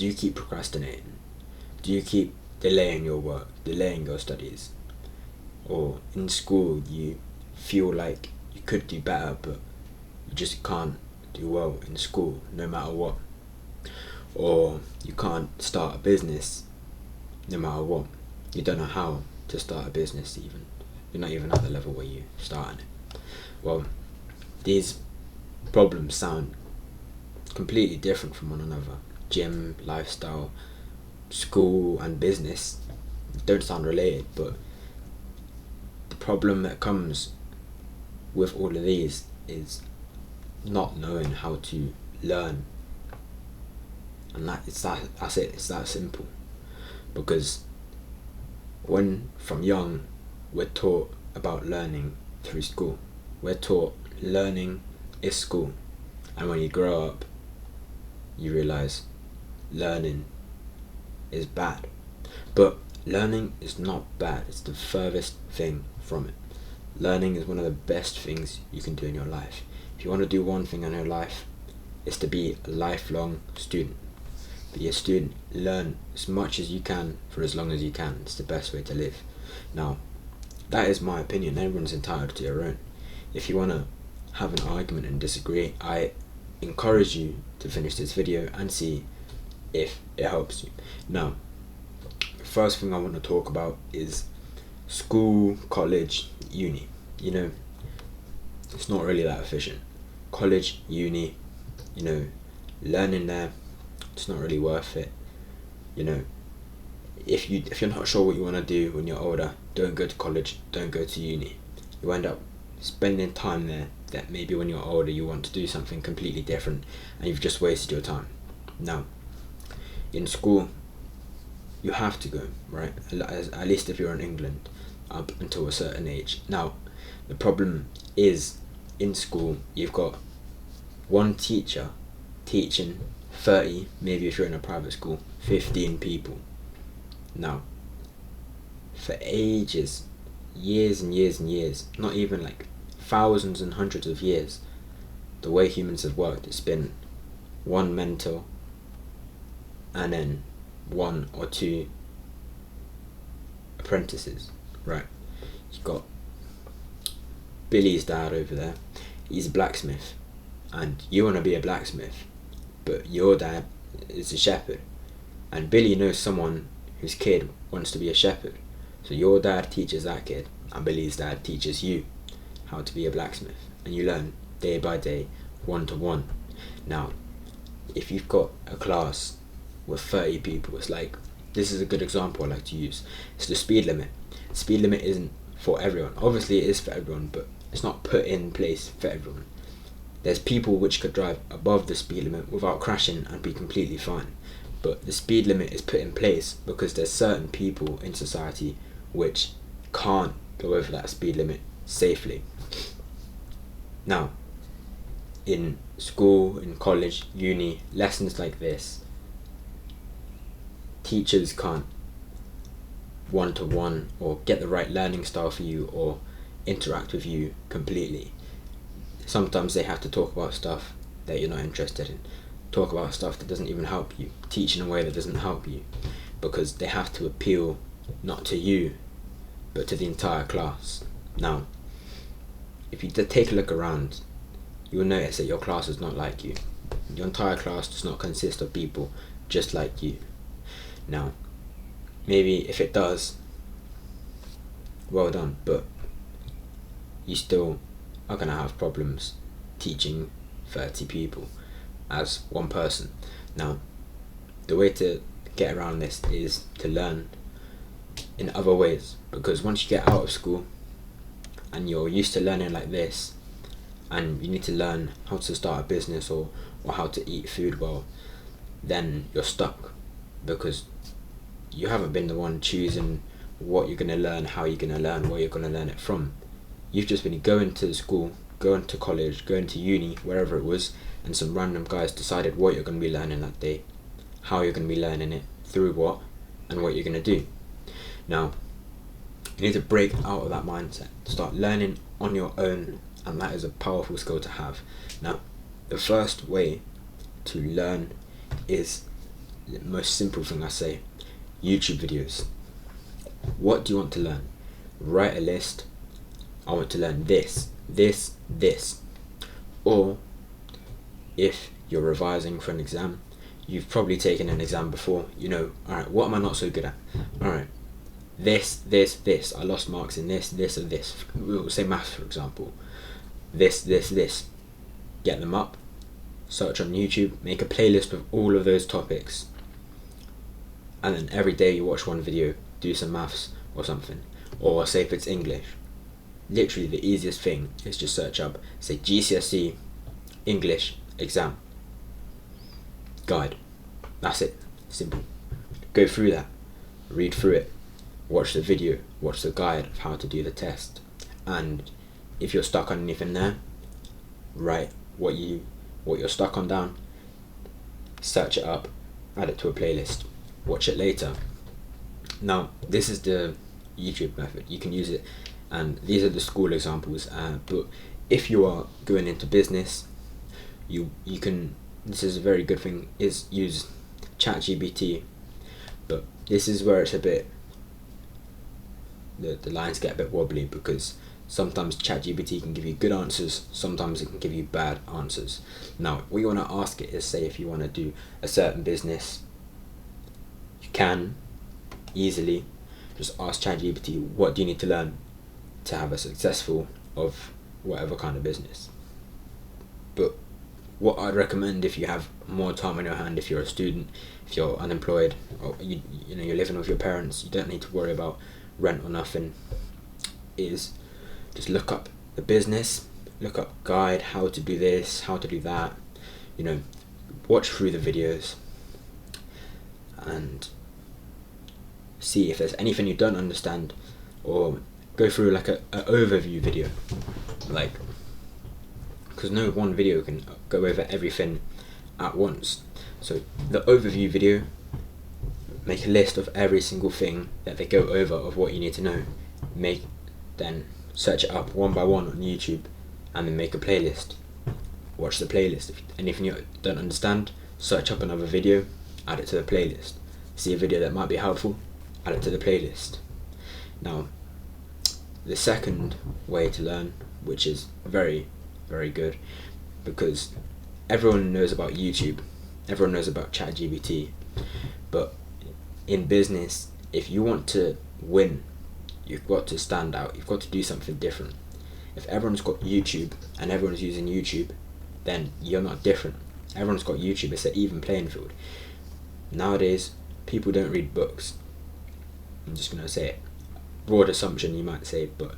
do you keep procrastinating? Do you keep delaying your work, delaying your studies? Or in school you feel like you could do better, but you just can't do well in school no matter what? Or you can't start a business no matter what? You don't know how to start a business even. You're not even at the level where you're starting it. Well, these problems sound completely different from one another. Gym, lifestyle, school and business don't sound related, but the problem that comes with all of these is not knowing how to learn. And that's it, it's that simple. Because when from young we're taught about learning through school, we're taught learning is school, and when you grow up you realise learning is bad. But learning is not bad, it's the furthest thing from it. Learning is one of the best things you can do in your life. If you want to do one thing in your life, it's to be a lifelong student. Be a student, learn as much as you can for as long as you can. It's the best way to live. Now, that is my opinion. Everyone's entitled to their own. If you want to have an argument and disagree, I encourage you to finish this video and see if it helps you. Now, the first thing I want to talk about is school, college, uni. You know, it's not really that efficient. College, uni, you know, learning there, it's not really worth it. You know, if you're not sure what you want to do when you're older, don't go to college, don't go to uni. You end up spending time there that maybe when you're older you want to do something completely different, and you've just wasted your time. Now, in school you have to go, right? At least if you're in England, up until a certain age. Now, the problem is in school you've got one teacher teaching 30, maybe if you're in a private school, 15 people. Now, for ages, years and years and years, not even like thousands and hundreds of years, the way humans have worked, it's been one mentor and then one or two apprentices, right? You've got Billy's dad over there, he's a blacksmith, and you want to be a blacksmith, but your dad is a shepherd, and Billy knows someone whose kid wants to be a shepherd, so your dad teaches that kid, and Billy's dad teaches you how to be a blacksmith, and you learn day by day, one to one. Now, if you've got a class with 30 people, it's like, this is a good example I like to use, it's the speed limit. Speed limit isn't for everyone. Obviously it is for everyone, but it's not put in place for everyone. There's people which could drive above the speed limit without crashing and be completely fine, but the speed limit is put in place because there's certain people in society which can't go over that speed limit safely. Now, in school, in college, uni, lessons like this, teachers can't one-to-one or get the right learning style for you or interact with you completely. Sometimes they have to talk about stuff that you're not interested in, talk about stuff that doesn't even help you, teach in a way that doesn't help you, because they have to appeal not to you but to the entire class. Now, if you take a look around, you'll notice that your class is not like you. Your entire class does not consist of people just like you. Now, maybe if it does, well done, but you still are going to have problems teaching 30 people as one person. Now, the way to get around this is to learn in other ways, because once you get out of school and you're used to learning like this, and you need to learn how to start a business or how to eat food well, then you're stuck, because you haven't been the one choosing what you're going to learn, how you're going to learn, where you're going to learn it from. You've just been going to school, going to college, going to uni, wherever it was, and some random guys decided what you're going to be learning that day, how you're going to be learning it, through what, and what you're going to do. Now, you need to break out of that mindset, start learning on your own, and that is a powerful skill to have. Now, the first way to learn is the most simple thing I say, YouTube videos. What do you want to learn? Write a list. I want to learn this, this, this. Or if you're revising for an exam, you've probably taken an exam before, alright, what am I not so good at? Alright, this, I lost marks in this, or this. We'll say maths, for example. This. Get them up, search on YouTube, make a playlist of all of those topics, and then every day you watch one video, do some maths or something. Or say if it's English, literally the easiest thing is just search up, say GCSE English exam guide. That's it, simple. Go through that, read through it, watch the video, watch the guide of how to do the test, and if you're stuck on anything there, write what you're stuck on down, search it up, add it to a playlist, watch it later. Now this is the YouTube method, you can use it, and these are the school examples, but if you are going into business, you can, this is a very good thing, is use ChatGPT, but this is where it's a bit, the lines get a bit wobbly, because sometimes ChatGPT can give you good answers, sometimes it can give you bad answers. Now, what you want to ask it is, say if you want to do a certain business, you can easily just ask ChatGPT, what do you need to learn to have a successful of whatever kind of business. But what I'd recommend, if you have more time on your hand, if you're a student, if you're unemployed, or you're living with your parents, you don't need to worry about rent or nothing, is just look up the business, look up guide, how to do this, how to do that, watch through the videos and see if there's anything you don't understand, or go through like a overview video, like, because no one video can go over everything at once. So the overview video, make a list of every single thing that they go over of what you need to know, then search it up one by one on YouTube, and then make a playlist, watch the playlist. If anything you don't understand, search up another video, add it to the playlist. See a video that might be helpful, add it to the playlist. Now the second way to learn, which is very, very good, because everyone knows about YouTube, everyone knows about ChatGPT, but in business, if you want to win, you've got to stand out, you've got to do something different. If everyone's got YouTube and everyone's using YouTube, then you're not different. Everyone's got YouTube, it's an even playing field. Nowadays, people don't read books. I'm just going to say it. Broad assumption you might say, but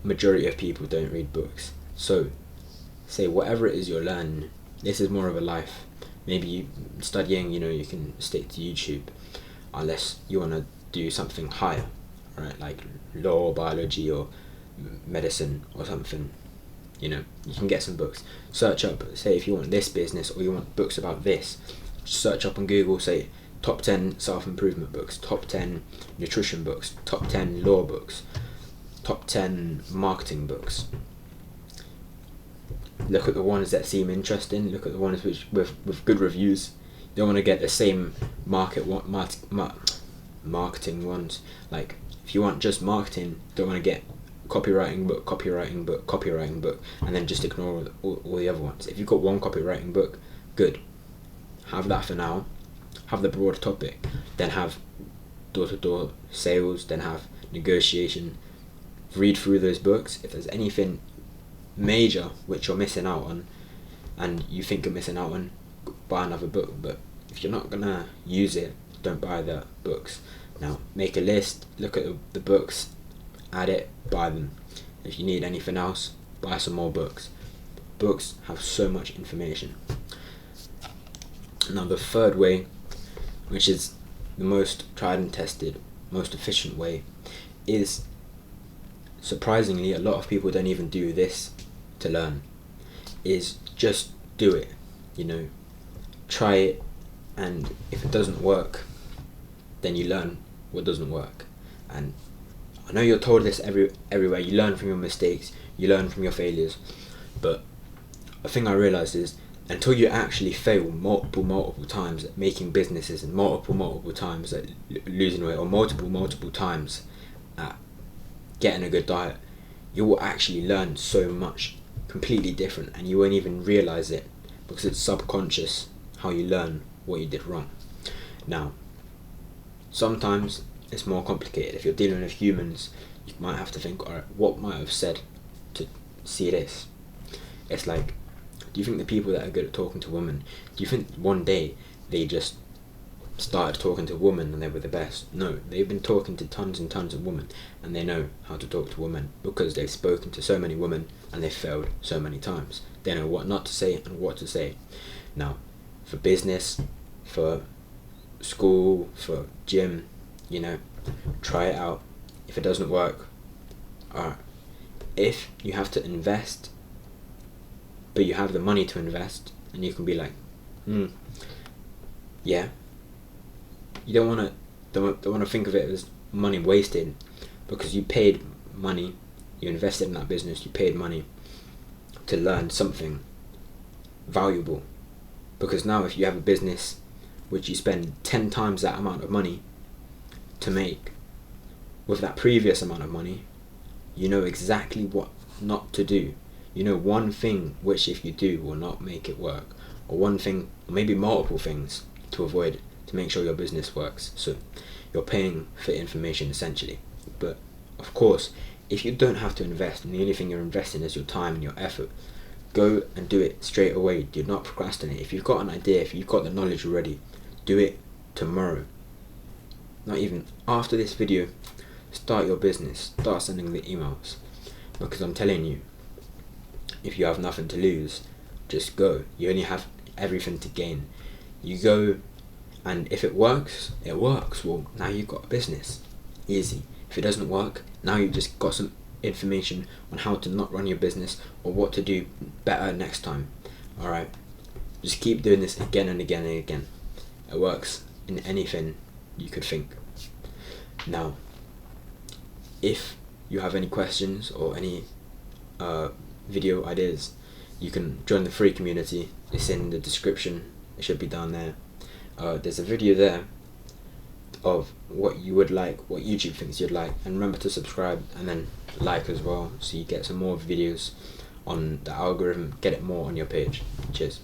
majority of people don't read books. So, say whatever it is you're learning, this is more of a life. Maybe you studying, you can stick to YouTube, unless you want to do something higher, right? Like law, biology, or medicine or something. You can get some books. Search up, say if you want this business or you want books about this, search up on Google, say top 10 self-improvement books, top 10 nutrition books, top 10 law books, top 10 marketing books. Look at the ones that seem interesting, look at the ones which with good reviews. You don't want to get the same marketing ones. Like if you want just marketing, you don't want to get copywriting book, and then just ignore all the other ones. If you've got one copywriting book, good. Have that for now. Have the broad topic, then have door-to-door sales, then have negotiation. Read through those books. If there's anything major which you're missing out on, and you think you're missing out on, buy another book. But if you're not gonna use it, don't buy the books. Now make a list, look at the books, add it, buy them. If you need anything else, buy some more books. Books have so much information. Now the third way, which is the most tried and tested, most efficient way, is, surprisingly, a lot of people don't even do this to learn, is just do it. Try it, and if it doesn't work, then you learn what doesn't work. And I know you're told this everywhere, you learn from your mistakes, you learn from your failures, but a thing I realised is until you actually fail multiple times at making businesses, and multiple times at losing weight, or multiple times at getting a good diet, you will actually learn so much completely different, and you won't even realize it because it's subconscious how you learn what you did wrong. Now, sometimes it's more complicated. If you're dealing with humans, you might have to think, alright, what might I have said to see this? It's like, do you think the people that are good at talking to women, do you think one day they just started talking to women and they were the best? No, they've been talking to tons and tons of women, and they know how to talk to women because they've spoken to so many women and they've failed so many times. They know what not to say and what to say. Now, for business, for school, for gym, try it out. If it doesn't work, alright. If you have to invest, but you have the money to invest, and you can be like, yeah, you don't want to think of it as money wasted, because you paid money, you invested in that business, you paid money to learn something valuable. Because now if you have a business which you spend 10 times that amount of money to make with that previous amount of money, you know exactly what not to do. You know one thing which if you do will not make it work, or one thing, or maybe multiple things to avoid, to make sure your business works. So you're paying for information essentially. But of course, if you don't have to invest, and the only thing you're investing is your time and your effort, go and do it straight away. Do not procrastinate. If you've got an idea, if you've got the knowledge already, do it tomorrow. Not even after this video. Start your business, start sending the emails, because I'm telling you, if you have nothing to lose, just go. You only have everything to gain. You go, and if it works, it works. Well, now you've got a business. Easy. If it doesn't work, now you've just got some information on how to not run your business, or what to do better next time. Alright, just keep doing this again and again and again. It works in anything you could think. Now, if you have any questions or any video ideas, you can join the free community. It's in the description. It should be down there. There's a video there of what you would like, what YouTube thinks you'd like, and remember to subscribe and then like as well, so you get some more videos on the algorithm, get it more on your page. Cheers.